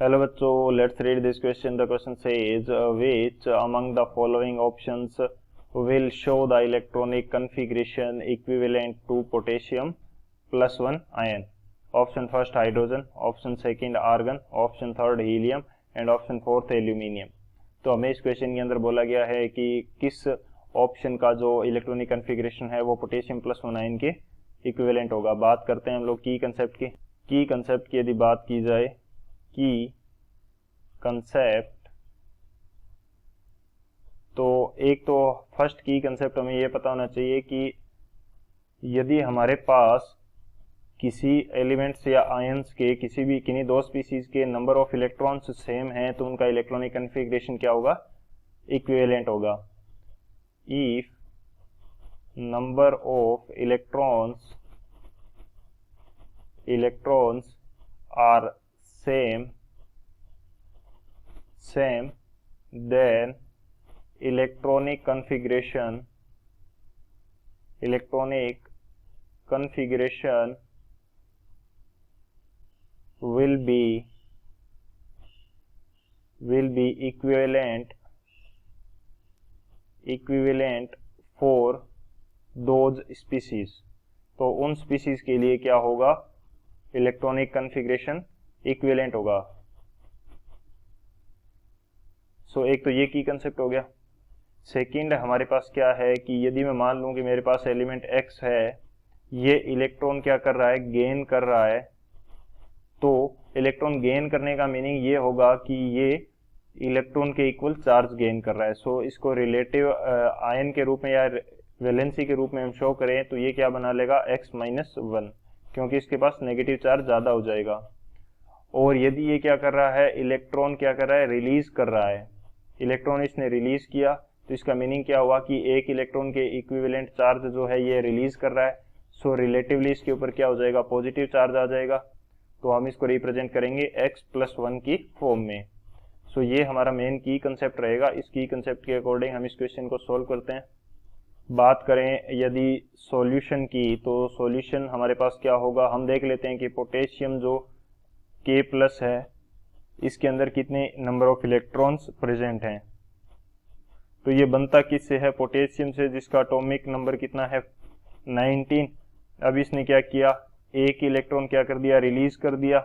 Hello बच्चों, let's read this question. The question says, which among the following options will show the electronic configuration equivalent to potassium plus 1 ion? Option first hydrogen, option second argon, option third helium and option fourth aluminium. तो हमें इस question के अंदर बोला गया है कि किस ऑप्शन का जो इलेक्ट्रॉनिक कन्फिग्रेशन है वो पोटेशियम प्लस 1 आयन के इक्विवेलेंट होगा। बात करते हैं हम लोग की कंसेप्ट की यदि बात की जाए की कंसेप्ट, तो एक तो फर्स्ट की कंसेप्ट हमें ये पता होना चाहिए कि यदि हमारे पास किसी एलिमेंट्स या आयंस के किन्हीं दो स्पीसीज के नंबर ऑफ इलेक्ट्रॉन्स सेम हैं तो उनका इलेक्ट्रॉनिक कन्फिग्रेशन क्या होगा? इक्विवेलेंट होगा। If number of electrons are same then electronic configuration will be equivalent for those species। तो उन स्पीसीज के लिए क्या होगा? इलेक्ट्रॉनिक कन्फिग्रेशन इक्विवेलेंट होगा। सो एक तो ये की कंसेप्ट हो गया। सेकंड हमारे पास क्या है कि यदि मैं मान लूं कि मेरे पास एलिमेंट x है, ये इलेक्ट्रॉन क्या कर रहा है? गेन कर रहा है। तो इलेक्ट्रॉन गेन करने का मीनिंग ये होगा कि ये इलेक्ट्रॉन के इक्वल चार्ज गेन कर रहा है। सो इसको रिलेटिव आयन के रूप में या वैलेंसी के रूप में हम शो करें तो ये क्या बना लेगा? x-1, क्योंकि इसके पास नेगेटिव चार्ज ज़्यादा हो जाएगा। और यदि ये क्या कर रहा है? इलेक्ट्रॉन क्या कर रहा है? रिलीज कर रहा है। इलेक्ट्रॉन इसने रिलीज किया तो इसका मीनिंग क्या हुआ कि एक इलेक्ट्रॉन के इक्विवेलेंट चार्ज जो है ये रिलीज कर रहा है। सो रिलेटिवली इसके ऊपर क्या हो जाएगा? पॉजिटिव चार्ज आ जाएगा। तो हम इसको रिप्रेजेंट करेंगे x+1 की फॉर्म में। सो ये हमारा मेन की कंसेप्ट रहेगा। इस की कंसेप्ट के अकॉर्डिंग हम इस क्वेश्चन को सोल्व करते हैं। बात करें यदि सॉल्यूशन की, तो सॉल्यूशन हमारे पास क्या होगा? हम देख लेते हैं कि पोटेशियम जो K+ है इसके अंदर कितने नंबर ऑफ इलेक्ट्रॉन्स प्रेजेंट हैं। तो ये बनता किससे है? पोटेशियम से, जिसका एटॉमिक नंबर कितना है? 19। अब इसने क्या किया? एक इलेक्ट्रॉन क्या कर दिया? रिलीज कर दिया।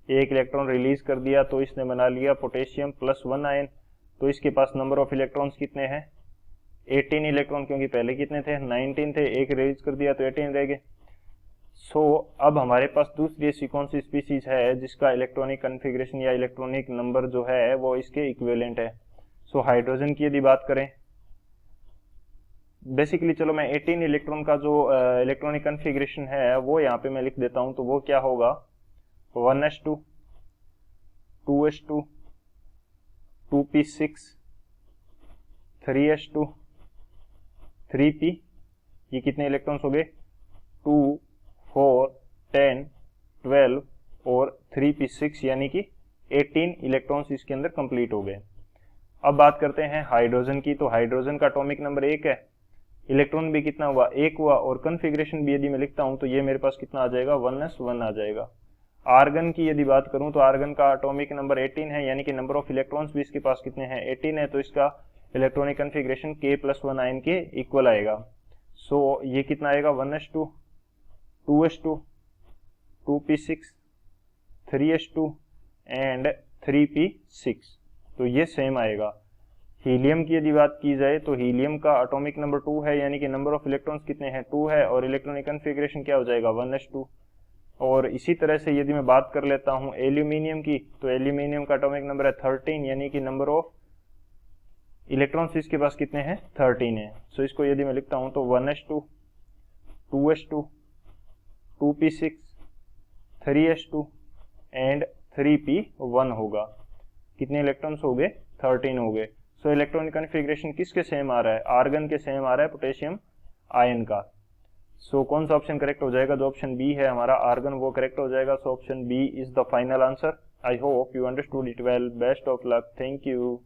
एक इलेक्ट्रॉन रिलीज कर दिया तो इसने बना लिया पोटेशियम प्लस 1 आयन। तो इसके पास नंबर ऑफ इलेक्ट्रॉन्स कितने हैं? 18 इलेक्ट्रॉन, क्योंकि पहले कितने थे? 19 थे। एक रिलीज कर दिया तो 18 रह गए। सो अब हमारे पास दूसरी ऐसी कौन सी स्पीसीज है जिसका इलेक्ट्रॉनिक कन्फिग्रेशन या इलेक्ट्रॉनिक नंबर जो है वो इसके इक्विवेलेंट है? सो हाइड्रोजन की यदि बात करें, बेसिकली चलो मैं 18 इलेक्ट्रॉन का जो इलेक्ट्रॉनिक कन्फिग्रेशन है वो यहाँ पे मैं लिख देता हूं। तो वो क्या होगा? 1s2, 2s2, 2p6, 3s2, 3p। ये कितने इलेक्ट्रॉन्स हो गए? 2, 4, 10, 12 और 3p6, यानी कि 18 इलेक्ट्रॉन्स इसके अंदर कंप्लीट हो गए। अब बात करते हैं हाइड्रोजन की। तो हाइड्रोजन का एटॉमिक नंबर 1 है, इलेक्ट्रॉन भी कितना हुआ? 1 हुआ। और कन्फिग्रेशन भी यदि मैं लिखता हूं तो ये मेरे पास कितना आ जाएगा? 1s1 आ जाएगा। आर्गन की यदि बात करूं तो आर्गन का एटॉमिक नंबर 18 है, यानी कि नंबर ऑफ इलेक्ट्रॉन्स भी इसके पास कितने हैं? 18 है। तो इसका इलेक्ट्रॉनिक कन्फिग्रेशन K+1 आयन के इक्वल आएगा। सो ये कितना आएगा? 1s2, 2s2, 2p6, 3s2 and 3p6। तो ये सेम आएगा। हीलियम की यदि बात की जाए तो हीलियम का एटॉमिक नंबर 2 है, यानी कि नंबर ऑफ इलेक्ट्रॉन्स कितने हैं? 2 है। और इलेक्ट्रॉनिक कन्फिग्रेशन क्या हो जाएगा? 1s2। और इसी तरह से यदि मैं बात कर लेता हूं एल्यूमिनियम की, तो एल्यूमिनियम का एटॉमिक नंबर है 13, यानी कि नंबर ऑफ इलेक्ट्रॉन्स इसके पास कितने हैं? 13 है। सो इसको यदि मैं लिखता हूं तो 1s2, 2s2, 2p6, 3s2 and 3p1 होगा। कितने इलेक्ट्रॉन्स हो गए? 13 हो गए। सो इलेक्ट्रॉनिक कन्फिग्रेशन किसके सेम आ रहा है? आर्गन के सेम आ रहा है, पोटेशियम आयन का। सो कौन सा ऑप्शन करेक्ट हो जाएगा? जो ऑप्शन बी है हमारा आर्गन, वो करेक्ट हो जाएगा। So option B is the final answer. I hope you understood it well. Best of luck. Thank you.